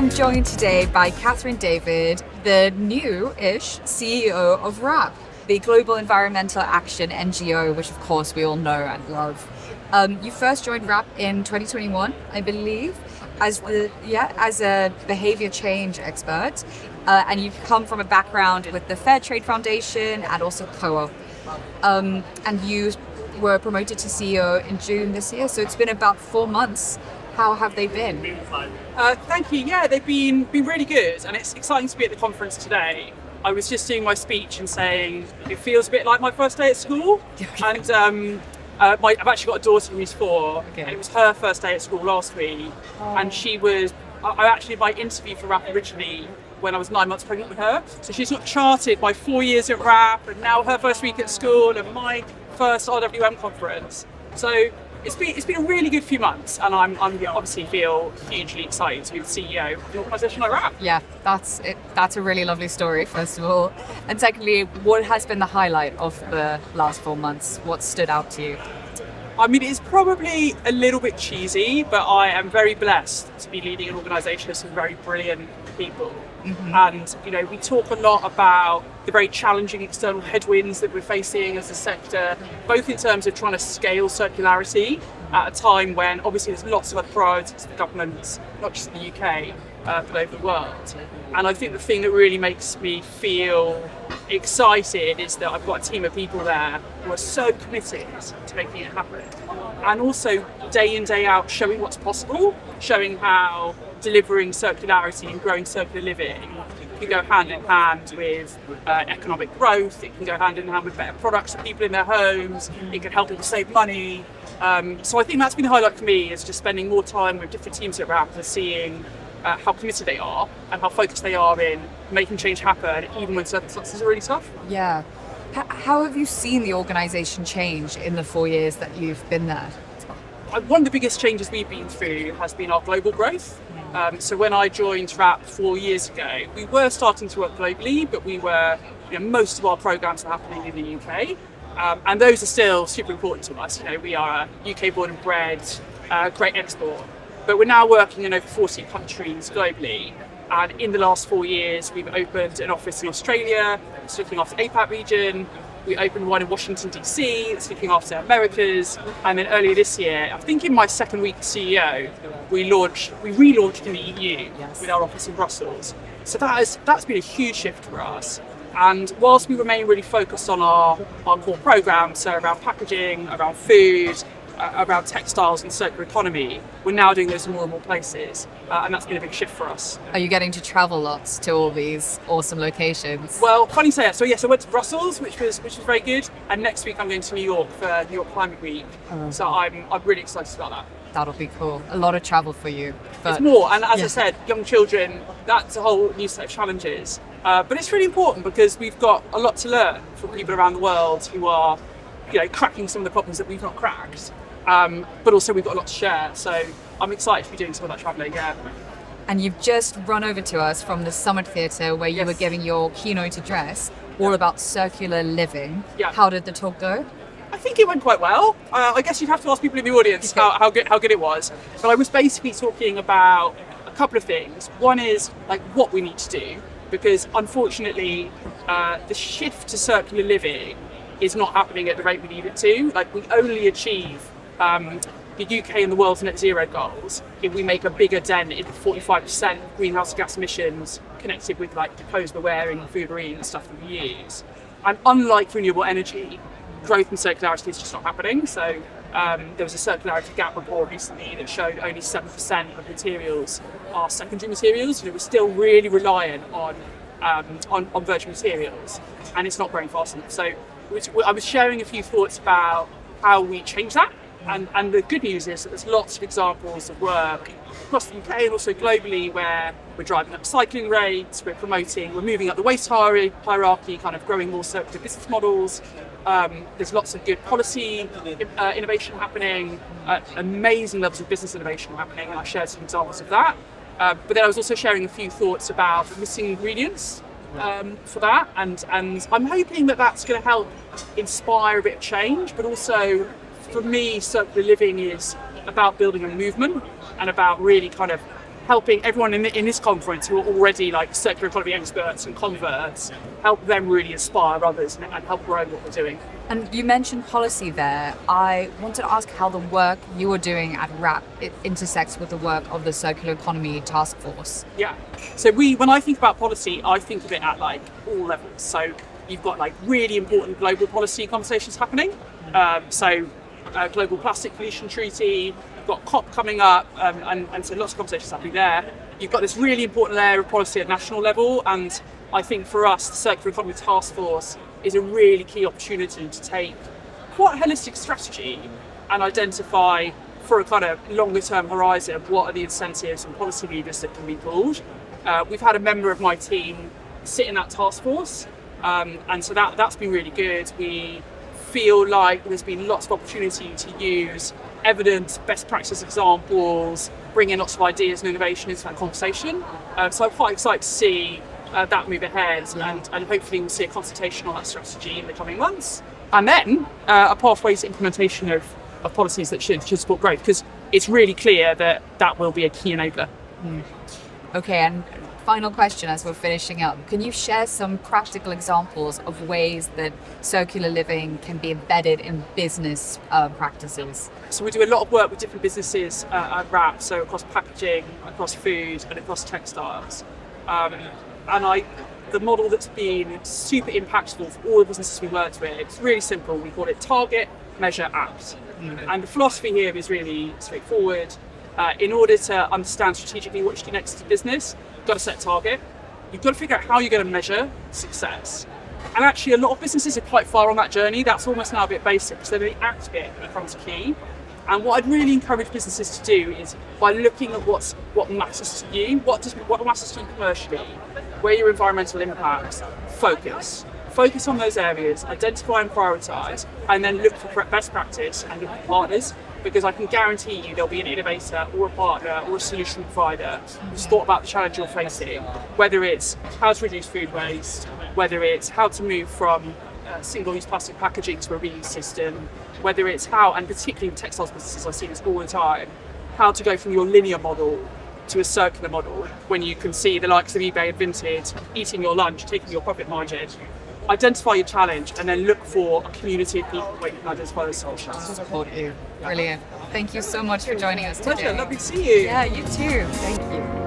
I'm joined today by Catherine David, the new-ish CEO of WRAP, the Global Environmental Action NGO, which of course we all know and love. You first joined WRAP in 2021, I believe, as a behavior change expert, and you've come from a background with the Fair Trade Foundation and also Co-op, and you were promoted to CEO in June this year. So it's been about 4 months. How have they been? Thank you. Yeah, they've been really good, and it's exciting to be at the conference today. I was just doing my speech and saying it feels a bit like my first day at school, and I've actually got a daughter who's 4, and it was her first day at school last week, and she was. I actually did my interview for WRAP originally when I was 9 months pregnant with her, so she's not charted my 4 years at WRAP, and now her first week at school, and my first RWM conference. So it's been a really good few months, and I'm obviously feel hugely excited to be the CEO of an organisation like WRAP. Yeah, that's it. That's a really lovely story, first of all. And secondly, what has been the highlight of the last 4 months? What stood out to you? I mean, it's probably a little bit cheesy, but I am very blessed to be leading an organisation of some very brilliant people. Mm-hmm. And, we talk a lot about the very challenging external headwinds that we're facing as a sector, both in terms of trying to scale circularity at a time when obviously there's lots of other priorities for governments, not just in the UK, but over the world. And I think the thing that really makes me feel excited is that I've got a team of people there who are so committed to making it happen. And also day in, day out, showing what's possible, showing how delivering circularity and growing circular living can go hand in hand with economic growth. It can go hand in hand with better products for people in their homes. It can help people save money. So I think that's been the highlight for me, is just spending more time with different teams at WRAP and seeing how committed they are and how focused they are in making change happen, even when circumstances are really tough. Yeah. How have you seen the organisation change in the 4 years that you've been there? One of the biggest changes we've been through has been our global growth. So when I joined WRAP 4 years ago, we were starting to work globally, but we were, most of our programs are happening in the UK. And those are still super important to us. We are a UK born and bred, great export. But we're now working in over 40 countries globally. And in the last 4 years, we've opened an office in Australia, it's looking after the APAC region. We opened one in Washington, DC, that's looking after Americas. And then earlier this year, I think in my second week as CEO, we relaunched in the EU with our office in Brussels. So that's been a huge shift for us. And whilst we remain really focused on our core programs, so around packaging, around food, around textiles and circular economy, we're now doing those in more and more places, and that's been a big shift for us. Are you getting to travel lots to all these awesome locations? Well, funny you say that. So yes, I went to Brussels, which was very good, and next week I'm going to New York for New York Climate Week. So I'm really excited about that. That'll be cool. A lot of travel for you. But it's more, and as I said, young children, that's a whole new set of challenges. But it's really important because we've got a lot to learn from people around the world who are, cracking some of the problems that we've not cracked. But also we've got a lot to share, so I'm excited to be doing some of that travelling, yeah. And you've just run over to us from the Summit Theatre where you were giving your keynote address, all about circular living. Yeah. How did the talk go? I think it went quite well. I guess you'd have to ask people in the audience how good it was. But I was basically talking about a couple of things. One is what we need to do, because unfortunately the shift to circular living is not happening at the rate we need it to. We only achieve the UK and the world's net zero goals if we make a bigger dent in the 45% greenhouse gas emissions connected with the clothes we're wearing and food we're eating and stuff that we use. And unlike renewable energy, growth in circularity is just not happening. So there was a circularity gap report recently that showed only 7% of materials are secondary materials. We're still really reliant on virgin materials, and it's not growing fast enough. So I was sharing a few thoughts about how we change that. And the good news is that there's lots of examples of work across the UK and also globally where we're driving up cycling rates, we're moving up the waste hierarchy, kind of growing more circular business models. There's lots of good policy innovation happening, amazing levels of business innovation happening, and I shared some examples of that. But then I was also sharing a few thoughts about the missing ingredients for that, and I'm hoping that that's going to help inspire a bit of change, but also for me, circular living is about building a movement and about really kind of helping everyone in this conference who are already like circular economy experts and converts, help them really inspire others and help grow what we're doing. And you mentioned policy there. I wanted to ask how the work you are doing at WRAP intersects with the work of the Circular Economy Task Force. Yeah. So when I think about policy, I think of it at like all levels. So you've got like really important global policy conversations happening. Global Plastic Pollution Treaty, you've got COP coming up, and so lots of conversations happening there. You've got this really important layer of policy at national level, and I think for us, the Circular Economy Task Force is a really key opportunity to take quite a holistic strategy and identify for a kind of longer term horizon what are the incentives and policy levers that can be pulled. We've had a member of my team sit in that task force, and so that's been really good. We feel like there's been lots of opportunity to use evidence, best practice examples, bring in lots of ideas and innovation into that conversation. So I'm quite excited to see that move ahead, and hopefully we'll see a consultation on that strategy in the coming months. And then a pathway to implementation of policies that should support growth, because it's really clear that will be a key enabler. Okay, and final question as we're finishing up. Can you share some practical examples of ways that circular living can be embedded in business practices? So we do a lot of work with different businesses at WRAP, so across packaging, across food, and across textiles. The model that's been super impactful for all the businesses we worked with, it's really simple. We call it target, measure, act. And the philosophy here is really straightforward. In order to understand strategically what you do next to business, you've got to set a target. You've got to figure out how you're going to measure success. And actually, a lot of businesses are quite far on that journey. That's almost now a bit basic. So the act bit becomes key. And what I'd really encourage businesses to do is by looking at what matters to you, what matters to you commercially, where your environmental impacts, focus on those areas, identify and prioritise, and then look for best practice and look for partners, because I can guarantee you there'll be an innovator or a partner or a solution provider who's thought about the challenge you're facing, whether it's how to reduce food waste, whether it's how to move from single-use plastic packaging to a reuse system, whether it's how, and particularly in textiles businesses, I see this all the time, how to go from your linear model to a circular model when you can see the likes of eBay and Vinted eating your lunch, taking your profit margin. Identify your challenge and then look for a community of people where you can identify those solutions. Support you. Brilliant. Thank you so much for joining us today. Pleasure, lovely to see you. Yeah, you too. Thank you.